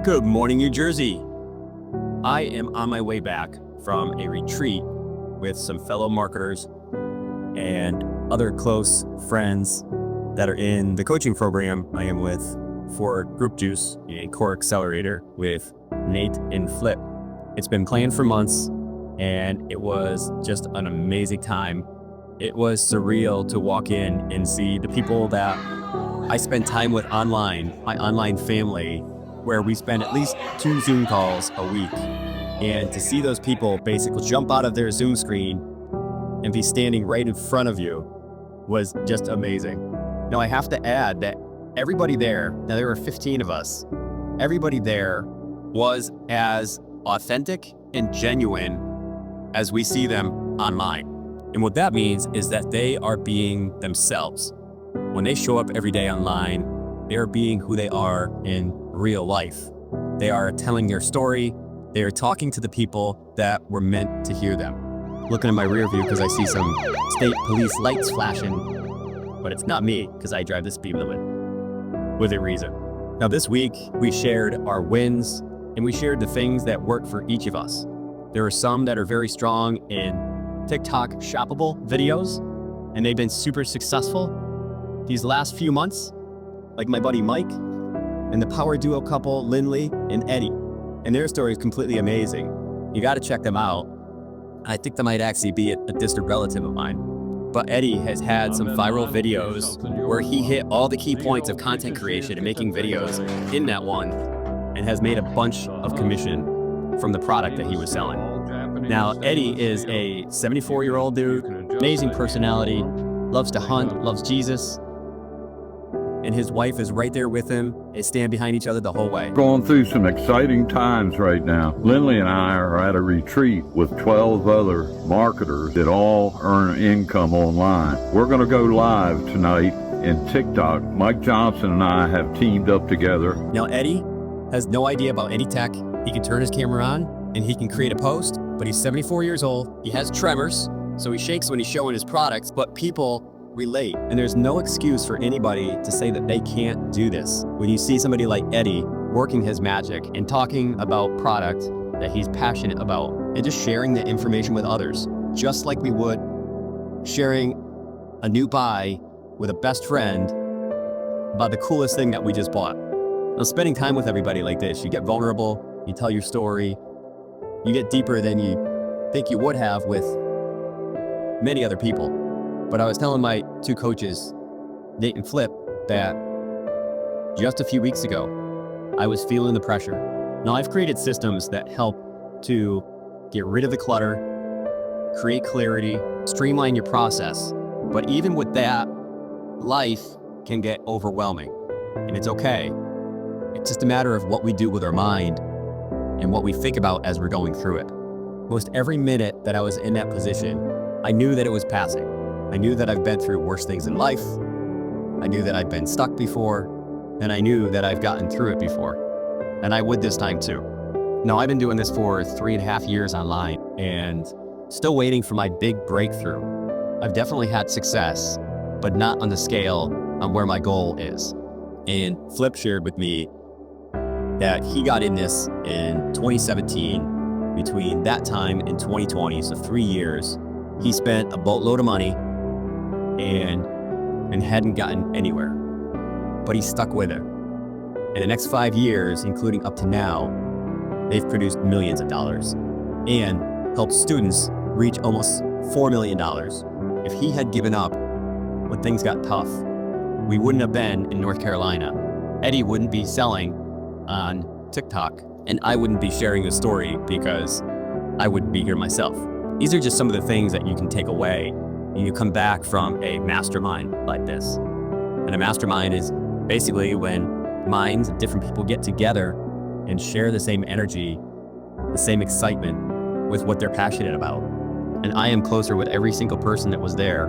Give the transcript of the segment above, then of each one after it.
Good morning, New Jersey. I am on my way back from a retreat with some fellow marketers and other close friends that are in the coaching program I am with for Group Juice, a core accelerator with Nate and Flip. It's been planned for months and it was just an amazing time. It was surreal to walk in and see the people that I spend time with online, my online family, where we spend at least 2 Zoom calls a week. And to see those people basically jump out of their Zoom screen and be standing right in front of you was just amazing. Now I have to add that everybody there, now there were 15 of us, everybody there was as authentic and genuine as we see them online. And what that means is that they are being themselves. When they show up every day online, they are being who they are in real life. They are telling their story. They are talking to the people that were meant to hear them. Looking in my rear view because I see some state police lights flashing, but it's not me because I drive the speed limit with a reason. Now this week, we shared our wins and we shared the things that worked for each of us. There are some that are very strong in TikTok shoppable videos, and they've been super successful these last few months, like my buddy Mike and the power duo couple, Lindley and Eddie. And their story is completely amazing. You got to check them out. I think they might actually be a distant relative of mine. But Eddie has had some viral videos where he hit all the key points of content creation and making videos in that one and has made a bunch of commission from the product that he was selling. Now, Eddie is a 74-year-old dude, amazing personality, loves to hunt, loves Jesus, and his wife is right there with him. They stand behind each other the whole way. Going through some exciting times right now. Lindley and I are at a retreat with 12 other marketers that all earn income online. We're going to go live tonight in TikTok. Mike Johnson and I have teamed up together. Now, Eddie has no idea about any tech. He can turn his camera on and he can create a post, but he's 74 years old. He has tremors, so he shakes when he's showing his products, but people relate. And there's no excuse for anybody to say that they can't do this. When you see somebody like Eddie working his magic and talking about product that he's passionate about and just sharing the information with others, just like we would sharing a new buy with a best friend about the coolest thing that we just bought. Now, spending time with everybody like this, you get vulnerable, you tell your story, you get deeper than you think you would have with many other people. But I was telling my 2 coaches, Nate and Flip, that just a few weeks ago, I was feeling the pressure. Now I've created systems that help to get rid of the clutter, create clarity, streamline your process. But even with that, life can get overwhelming, and it's okay. It's just a matter of what we do with our mind and what we think about as we're going through it. Most every minute that I was in that position, I knew that it was passing. I knew that I've been through worse things in life. I knew that I've been stuck before, and I knew that I've gotten through it before. And I would this time too. Now, I've been doing this for 3.5 years online and still waiting for my big breakthrough. I've definitely had success, but not on the scale on where my goal is. And Flip shared with me that he got in this in 2017. Between that time and 2020, so 3 years, he spent a boatload of money and hadn't gotten anywhere, but he stuck with it. In the next 5 years, including up to now, they've produced millions of dollars and helped students reach almost $4 million. If he had given up when things got tough, we wouldn't have been in North Carolina. Eddie wouldn't be selling on TikTok, and I wouldn't be sharing the story because I wouldn't be here myself. These are just some of the things that you can take away when you come back from a mastermind like this. And a mastermind is basically when minds of different people get together and share the same energy, the same excitement with what they're passionate about. And I am closer with every single person that was there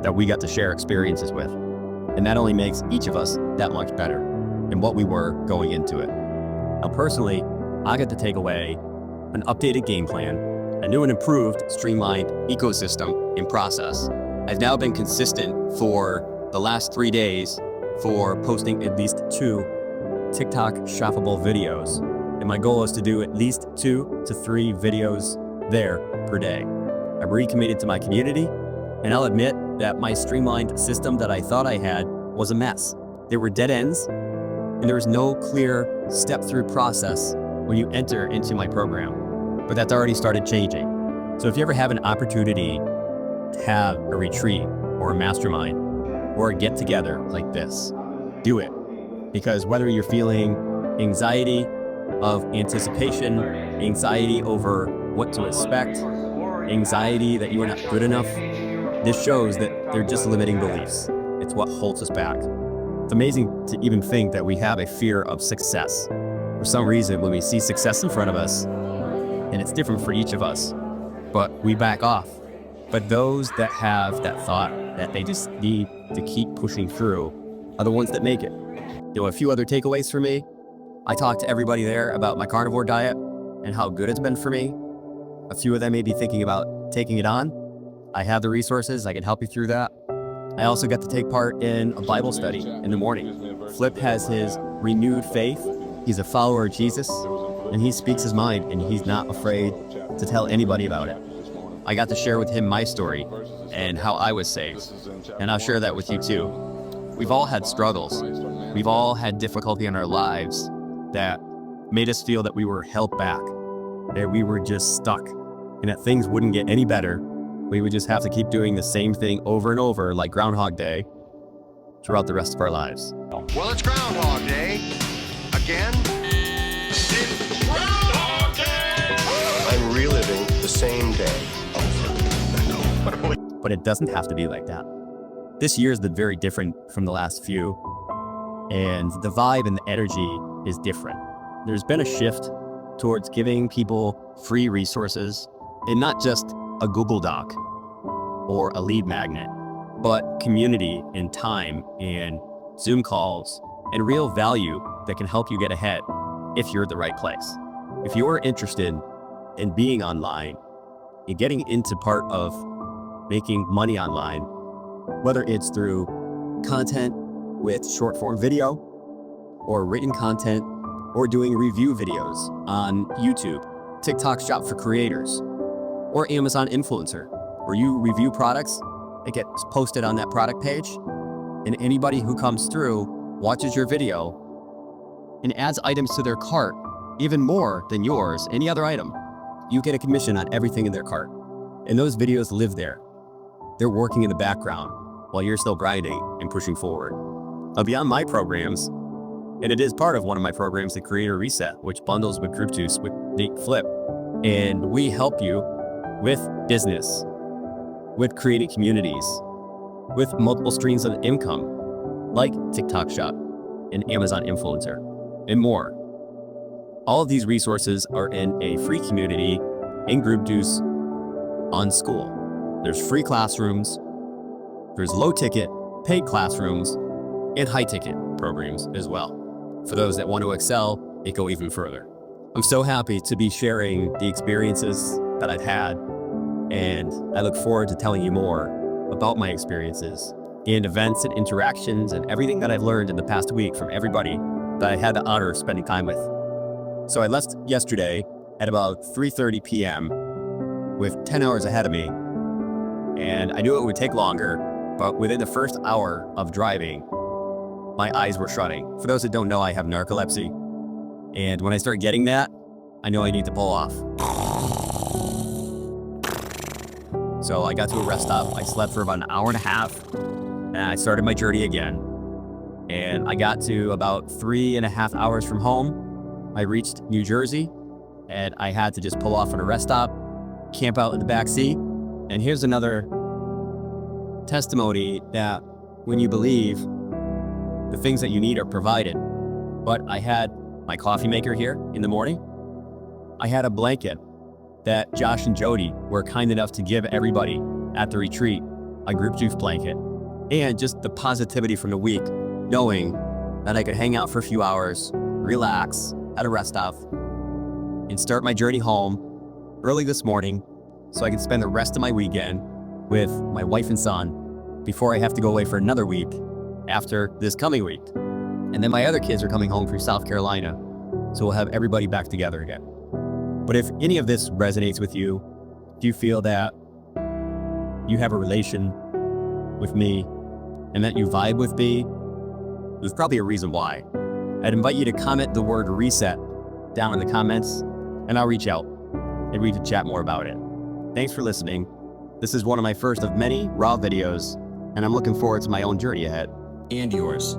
that we got to share experiences with. And that only makes each of us that much better than what we were going into it. Now, personally, I got to take away an updated game plan, a new and improved streamlined ecosystem and process. I've now been consistent for the last 3 days for posting at least 2 TikTok shoppable videos. And my goal is to do at least 2 to 3 videos there per day. I'm recommitted to my community, and I'll admit that my streamlined system that I thought I had was a mess. There were dead ends, and there was no clear step-through process when you enter into my program. But that's already started changing. So if you ever have an opportunity to have a retreat or a mastermind or a get-together like this, do it. Because whether you're feeling anxiety of anticipation, anxiety over what to expect, anxiety that you are not good enough, this shows that they're just limiting beliefs. It's what holds us back. It's amazing to even think that we have a fear of success. For some reason, when we see success in front of us, and it's different for each of us, but we back off. But those that have that thought that they just need to keep pushing through are the ones that make it. A few other takeaways for me. I talked to everybody there about my carnivore diet and how good it's been for me. A few of them may be thinking about taking it on. I have the resources, I can help you through that. I also got to take part in a Bible study in the morning. Flip has his renewed faith. He's a follower of Jesus, and he speaks his mind, and he's not afraid to tell anybody about it. I got to share with him my story and how I was saved, and I'll share that with you too. We've all had struggles. We've all had difficulty in our lives that made us feel that we were held back, that we were just stuck, and that things wouldn't get any better. We would just have to keep doing the same thing over and over, like Groundhog Day, throughout the rest of our lives. Well, it's Groundhog Day. Again? It's Groundhog Day! I'm reliving the same day over and over. But it doesn't have to be like that. This year has been very different from the last few, and the vibe and the energy is different. There's been a shift towards giving people free resources, and not just a Google Doc or a lead magnet, but community and time and Zoom calls and real value that can help you get ahead if you're at the right place. If you're interested in being online and getting into part of making money online, whether it's through content with short form video or written content or doing review videos on YouTube, TikTok Shop for Creators, or Amazon Influencer, where you review products, it gets posted on that product page, and anybody who comes through watches your video and adds items to their cart, even more than yours, any other item. You get a commission on everything in their cart. And those videos live there. They're working in the background while you're still grinding and pushing forward. Now, beyond my programs, and it is part of one of my programs, the Creator Reset, which bundles with Group Juice with Nate Flip. And we help you with business, with creating communities, with multiple streams of income, like TikTok Shop and Amazon Influencer, and more. All of these resources are in a free community in Group Juice on School. There's free classrooms, there's low-ticket paid classrooms, and high-ticket programs as well, for those that want to excel and go even further. I'm so happy to be sharing the experiences that I've had, and I look forward to telling you more about my experiences and events and interactions and everything that I've learned in the past week from everybody that I had the honor of spending time with. So I left yesterday at about 3:30 p.m. with 10 hours ahead of me, and I knew it would take longer, but within the first hour of driving, my eyes were shutting. For those that don't know, I have narcolepsy, and when I start getting that, I know I need to pull off. So I got to a rest stop. I slept for about an hour and a half, and I started my journey again. And I got to about 3.5 hours from home. I reached New Jersey, and I had to just pull off at a rest stop, camp out in the back seat. And here's another testimony that when you believe, the things that you need are provided. But I had my coffee maker here in the morning. I had a blanket that Josh and Jody were kind enough to give everybody at the retreat, a Group Juice blanket, and just the positivity from the week, knowing that I could hang out for a few hours, relax at a rest stop, and start my journey home early this morning so I can spend the rest of my weekend with my wife and son before I have to go away for another week after this coming week. And then my other kids are coming home from South Carolina. So we'll have everybody back together again. But if any of this resonates with you, do you feel that you have a relation with me and that you vibe with me, there's probably a reason why. I'd invite you to comment the word reset down in the comments, and I'll reach out and we can chat more about it. Thanks for listening. This is one of my first of many raw videos, and I'm looking forward to my own journey ahead. And yours.